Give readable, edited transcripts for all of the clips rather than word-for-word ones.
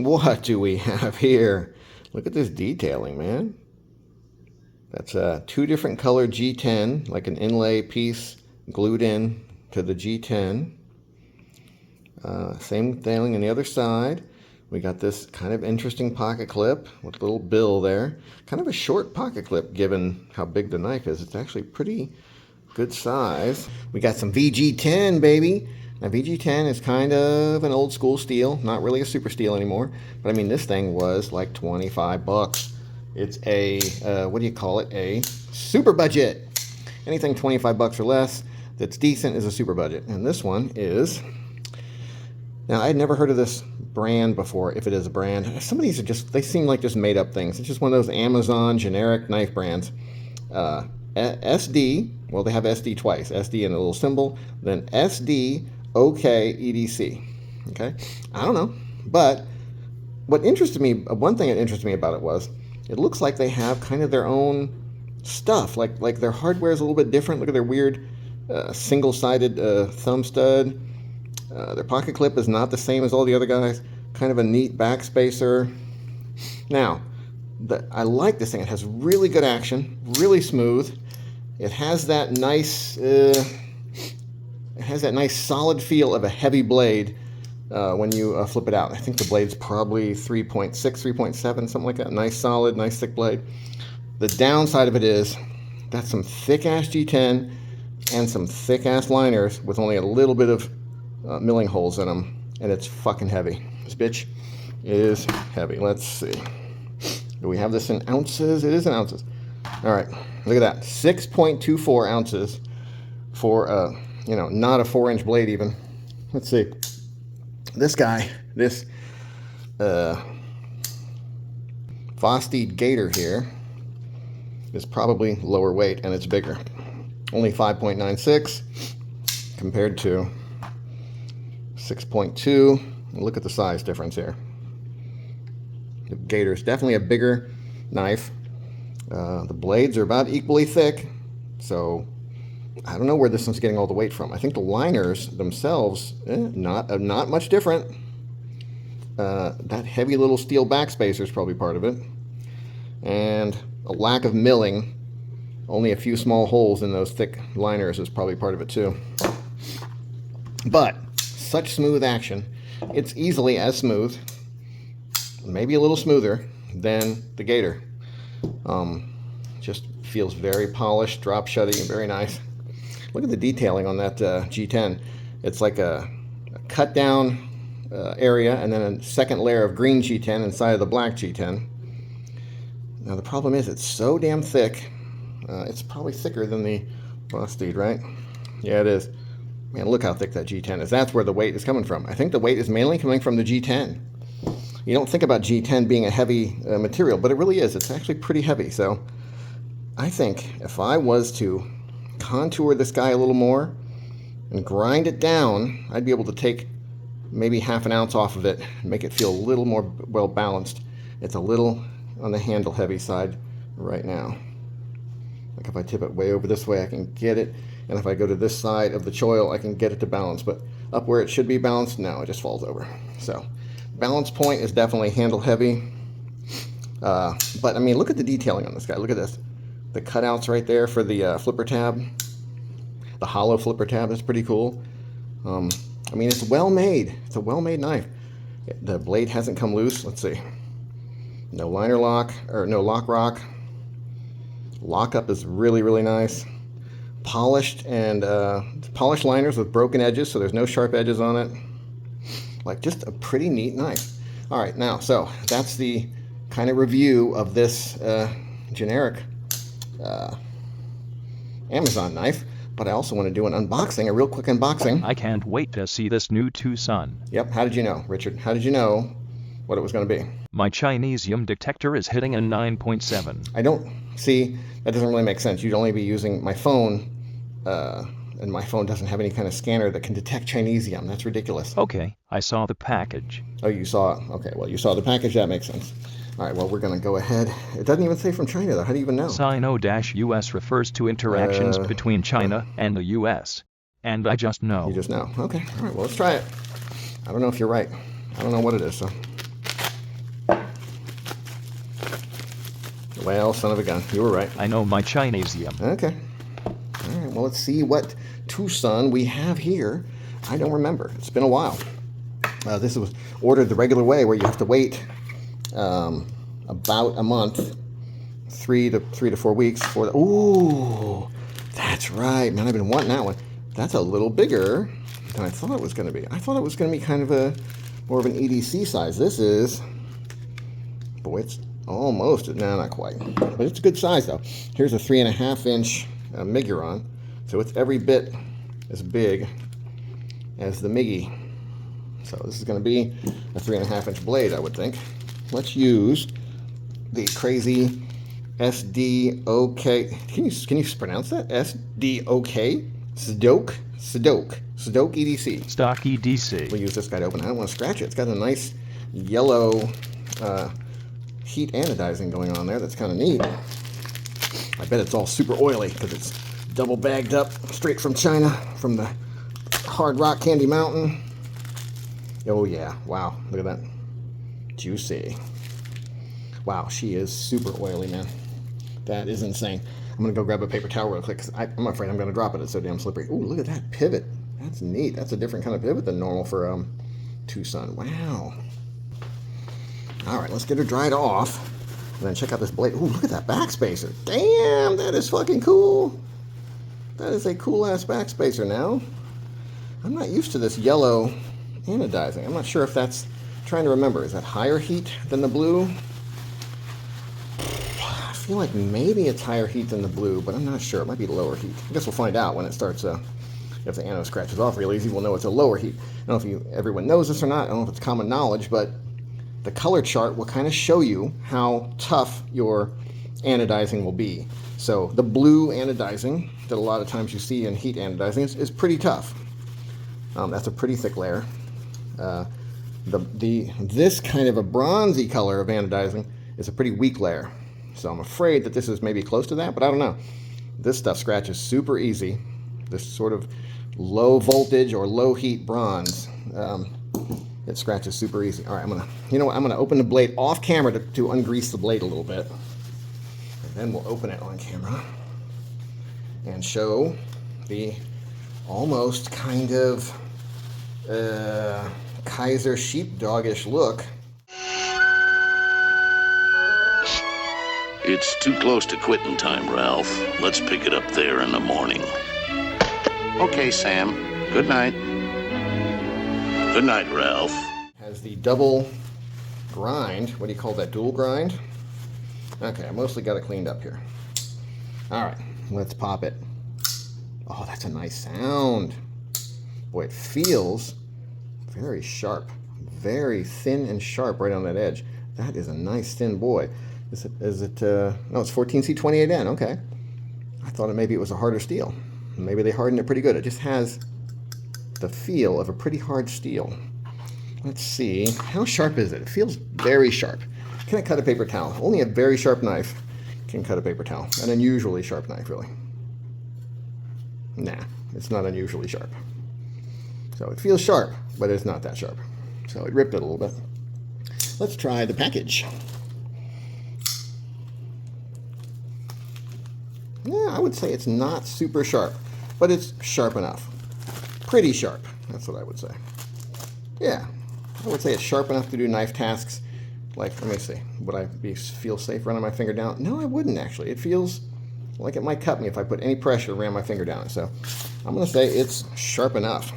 What do we have here? Look at this detailing, man. That's a 2 different color G10, like an inlay piece glued in to the G10. Same thing on the other side. We got this kind of interesting pocket clip with a little bill there. Kind of a short pocket clip given how big the knife is. It's actually pretty good size. We got some VG10, baby. Now VG10 is kind of an old school steel, not really a super steel anymore. But I mean, this thing was like 25 bucks. It's a, what do you call it? A super budget. Anything 25 bucks or less that's decent is a super budget. And this one is, now I had never heard of this brand before, if it is a brand. Some of these are just, they seem like just made up things. It's just one of those Amazon generic knife brands. SD, well, they have SD twice, SD and a little symbol, then SDOKedc. Okay, I don't know, but what interested me, one thing that interested me about it was, it looks like they have kind of their own stuff, like their hardware is a little bit different. Look at their weird single-sided thumb stud. Their pocket clip is not the same as all the other guys. Kind of a neat backspacer. Now, I like this thing. It has really good action, really smooth. It has that nice, solid feel of a heavy blade when you flip it out. I think the blade's probably 3.6, 3.7, something like that. Nice, solid, nice, thick blade. The downside of it is that's some thick-ass G10 and some thick-ass liners with only a little bit of milling holes in them, and it's fucking heavy. This bitch is heavy. Let's see. Do we have this in ounces? It is in ounces. All right, look at that. 6.24 ounces for, not a 4-inch blade even. Let's see. This guy, this Vosteed Gator here is probably lower weight and it's bigger. Only 5.96 compared to 6.2. Look at the size difference here. The Gator is definitely a bigger knife. The blades are about equally thick, so I don't know where this one's getting all the weight from. I think the liners themselves, not much different. That heavy little steel backspacer is probably part of it, and a lack of milling. Only a few small holes in those thick liners is probably part of it too. But such smooth action. It's easily as smooth, maybe a little smoother than the Gator. Just feels very polished, drop shutty, and very nice. Look at the detailing on that G10. It's like a cut down area and then a second layer of green G10 inside of the black G10. Now the problem is it's so damn thick. It's probably thicker than the Vosteed, right? Yeah, it is. Man, look how thick that G10 is. That's where the weight is coming from. I think the weight is mainly coming from the G10. You don't think about G10 being a heavy material, but it really is. It's actually pretty heavy. So I think if I was to contour this guy a little more and grind it down, I'd be able to take maybe half an ounce off of it and make it feel a little more well balanced. It's a little on the handle heavy side right now. Like if I tip it way over this way, I can get it. And if I go to this side of the choil, I can get it to balance. But up where it should be balanced, no, it just falls over. So balance point is definitely handle heavy. But I mean, look at the detailing on this guy. Look at this. The cutouts right there for the flipper tab. The hollow flipper tab is pretty cool. I mean, it's well made. It's a well-made knife. The blade hasn't come loose. Let's see. No liner lock, or no lock rock. Lockup is really, really nice. Polished and polished liners with broken edges, so there's no sharp edges on it. Like just a pretty neat knife. All right, now, so that's the kind of review of this generic Amazon knife. But I also want to do an unboxing, a real quick unboxing. I can't wait to see this new Twosun. Yep, how did you know, Richard? How did you know what it was going to be? My Chinesium detector is hitting a 9.7. I don't, see, that doesn't really make sense. You'd only be using my phone, and my phone doesn't have any kind of scanner that can detect Chinesium. That's ridiculous. Okay, I saw the package. Oh, you saw, okay, well, you saw the package, that makes sense. All right, well, we're going to go ahead. It doesn't even say from China, though. How do you even know? Sino-US refers to interactions between China and the US. And I just know. You just know. Okay, all right, well, let's try it. I don't know if you're right. I don't know what it is, so. Well, son of a gun. You were right. I know my Chinesium. Okay. All right, well, let's see what Twosun we have here. I don't remember. It's been a while. This was ordered the regular way, where you have to wait about a month, 3 to 4 weeks for the... Ooh, that's right, man. I've been wanting that one. That's a little bigger than I thought it was going to be. I thought it was going to be kind of more of an EDC size. This is... Boy, it's almost... No, not quite. But it's a good size, though. Here's a 3.5-inch Miguron. So it's every bit as big as the Miggy. So this is going to be a 3.5-inch blade, I would think. Let's use the crazy SDOK. Can you pronounce that? SDOK? SDOK EDC. SDOKedc. We'll use this guy to open it. I don't want to scratch it. It's got a nice yellow heat anodizing going on there. That's kind of neat. I bet it's all super oily because it's double bagged up straight from China, from the Hard Rock Candy Mountain. Oh yeah, wow, look at that. Juicy. Wow, she is super oily, man. That is insane. I'm gonna go grab a paper towel real quick because I'm afraid I'm gonna drop it. It's so damn slippery. Ooh, look at that pivot. That's neat. That's a different kind of pivot than normal for Twosun. Wow. All right, let's get her dried off and then check out this blade. Ooh, look at that backspacer. Damn, that is fucking cool. That is a cool ass backspacer now. I'm not used to this yellow anodizing. I'm not sure if that's... Trying to remember, is that higher heat than the blue? I feel like maybe it's higher heat than the blue, but I'm not sure. It might be lower heat. I guess we'll find out when it starts. If the anode scratches off real easy, we'll know it's a lower heat. I don't know if everyone knows this or not. I don't know if it's common knowledge, but the color chart will kind of show you how tough your anodizing will be. So the blue anodizing that a lot of times you see in heat anodizing is pretty tough. That's a pretty thick layer. This kind of a bronzy color of anodizing is a pretty weak layer. So I'm afraid that this is maybe close to that, but I don't know. This stuff scratches super easy. This sort of low voltage or low heat bronze, it scratches super easy. All right, I'm gonna open the blade off camera to ungrease the blade a little bit. And then we'll open it on camera and show the almost kind of Kaiser sheepdogish look. It's too close to quitting time, Ralph. Let's pick it up there in the morning. Okay, Sam. Good night. Good night, Ralph. Has the double grind. What do you call that? Dual grind? Okay, I mostly got it cleaned up here. All right, let's pop it. Oh, that's a nice sound. Boy, it feels very sharp. Very thin and sharp right on that edge. That is a nice thin boy. Is it no, it's 14C28N, okay. I thought maybe it was a harder steel. Maybe they hardened it pretty good. It just has the feel of a pretty hard steel. Let's see, how sharp is it? It feels very sharp. Can I cut a paper towel? Only a very sharp knife can cut a paper towel. An unusually sharp knife, really. Nah, it's not unusually sharp. So it feels sharp, but it's not that sharp. So it ripped it a little bit. Let's try the package. Yeah, I would say it's not super sharp, but it's sharp enough. Pretty sharp, that's what I would say. Yeah, I would say it's sharp enough to do knife tasks. Like, let me see, would I feel safe running my finger down? No, I wouldn't actually. It feels like it might cut me if I put any pressure and ran my finger down it. So I'm gonna say it's sharp enough.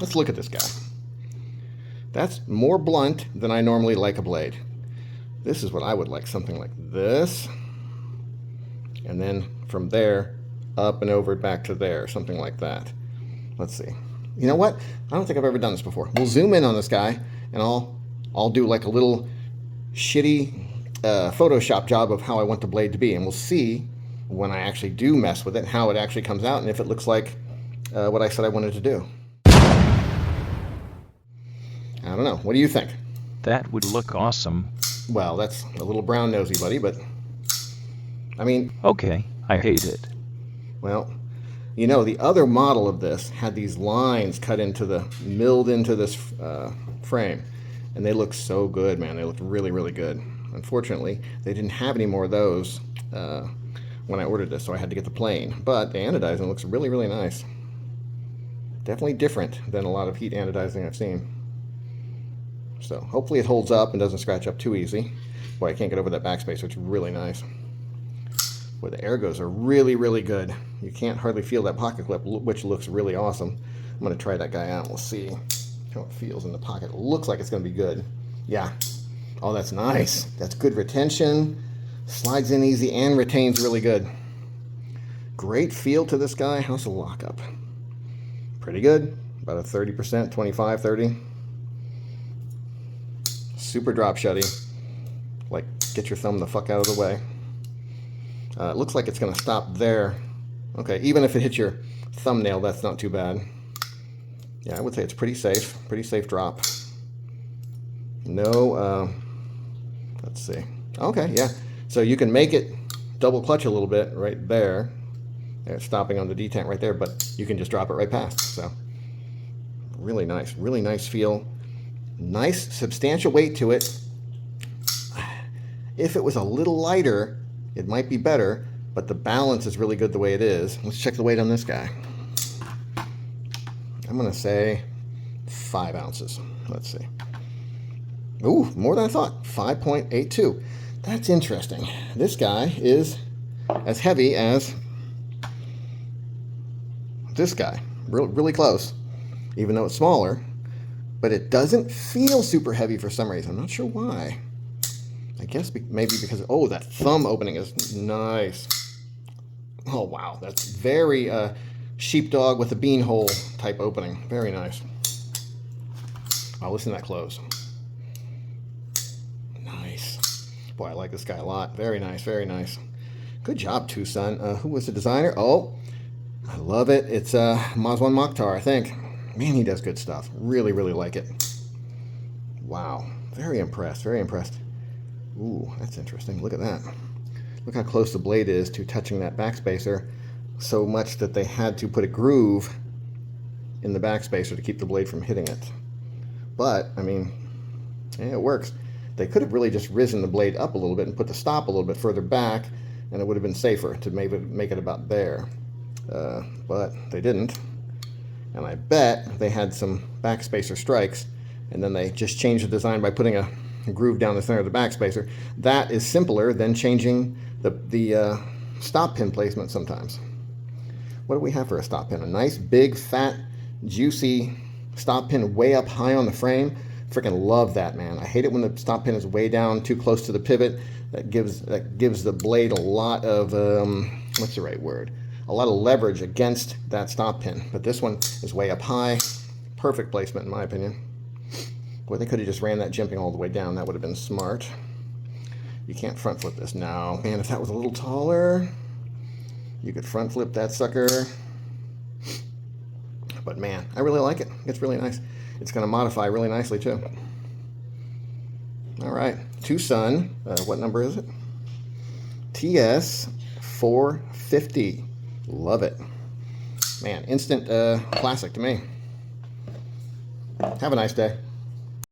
Let's look at this guy. That's more blunt than I normally like a blade. This is what I would like, something like this. And then from there, up and over back to there, something like that. Let's see. You know what? I don't think I've ever done this before. We'll zoom in on this guy, and I'll do like a little shitty Photoshop job of how I want the blade to be, and we'll see when I actually do mess with it, how it actually comes out, and if it looks like what I said I wanted to do. I don't know. What do you think? That would look awesome. Well, that's a little brown nosy, buddy, but I mean... Okay, I hate it. Well, you know, the other model of this had these lines milled into this frame, and they look so good, man. They look really, really good. unfortunately, they didn't have any more of those when I ordered this, so I had to get the plain. But the anodizing looks really, really nice. Definitely different than a lot of heat anodizing I've seen. So hopefully it holds up and doesn't scratch up too easy. Boy, I can't get over that backspacer. It's really nice. Boy, the ergos are really, really good. You can't hardly feel that pocket clip, which looks really awesome. I'm going to try that guy out. We'll see how it feels in the pocket. It looks like it's going to be good. Yeah. Oh, that's nice. That's good retention. Slides in easy and retains really good. Great feel to this guy. How's the lockup? Pretty good. About a 30%, 25, 30. Super drop shutty. Like, get your thumb the fuck out of the way. It looks like it's going to stop there. Okay, even if it hits your thumbnail, that's not too bad. Yeah, I would say it's pretty safe. Pretty safe drop. No, let's see. Okay, yeah. So you can make it double clutch a little bit right there. It's stopping on the detent right there, but you can just drop it right past. So really nice feel. Nice substantial weight to it. If it was a little lighter, it might be better, but the balance is really good the way it is. Let's check the weight on this guy. I'm going to say 5 ounces. Let's see. Ooh, more than I thought. 5.82. That's interesting. This guy is as heavy as this guy. Really close, even though it's smaller. But it doesn't feel super heavy for some reason. I'm not sure why. I guess maybe because, oh, that thumb opening is nice. Oh, wow. That's very sheepdog with a beanhole type opening. Very nice. Oh, listen to that close. Nice. Boy, I like this guy a lot. Very nice, very nice. Good job, Twosun. Who was the designer? Oh, I love it. It's Mazwan Mokhtar, I think. Man, he does good stuff. Really, really like it. Wow. Very impressed, very impressed. Ooh, that's interesting. Look at that. Look how close the blade is to touching that backspacer, so much that they had to put a groove in the backspacer to keep the blade from hitting it. But, I mean, yeah, it works. They could have really just risen the blade up a little bit and put the stop a little bit further back, and it would have been safer to maybe make it about there. But they didn't. And I bet they had some backspacer strikes, and then they just changed the design by putting a groove down the center of the backspacer. That is simpler than changing the stop pin placement sometimes. What do we have for a stop pin? A nice, big, fat, juicy stop pin way up high on the frame. Freaking love that, man. I hate it when the stop pin is way down, too close to the pivot. That gives the blade a lot of, what's the right word? A lot of leverage against that stop pin. But this one is way up high. Perfect placement, in my opinion. Boy, they could have just ran that jimping all the way down. That would have been smart. You can't front flip this now. Man, if that was a little taller, you could front flip that sucker. But man, I really like it. It's really nice. It's going to modify really nicely too. All right, Twosun. What number is it? TS 450. Love it. Man, instant classic to me. Have a nice day.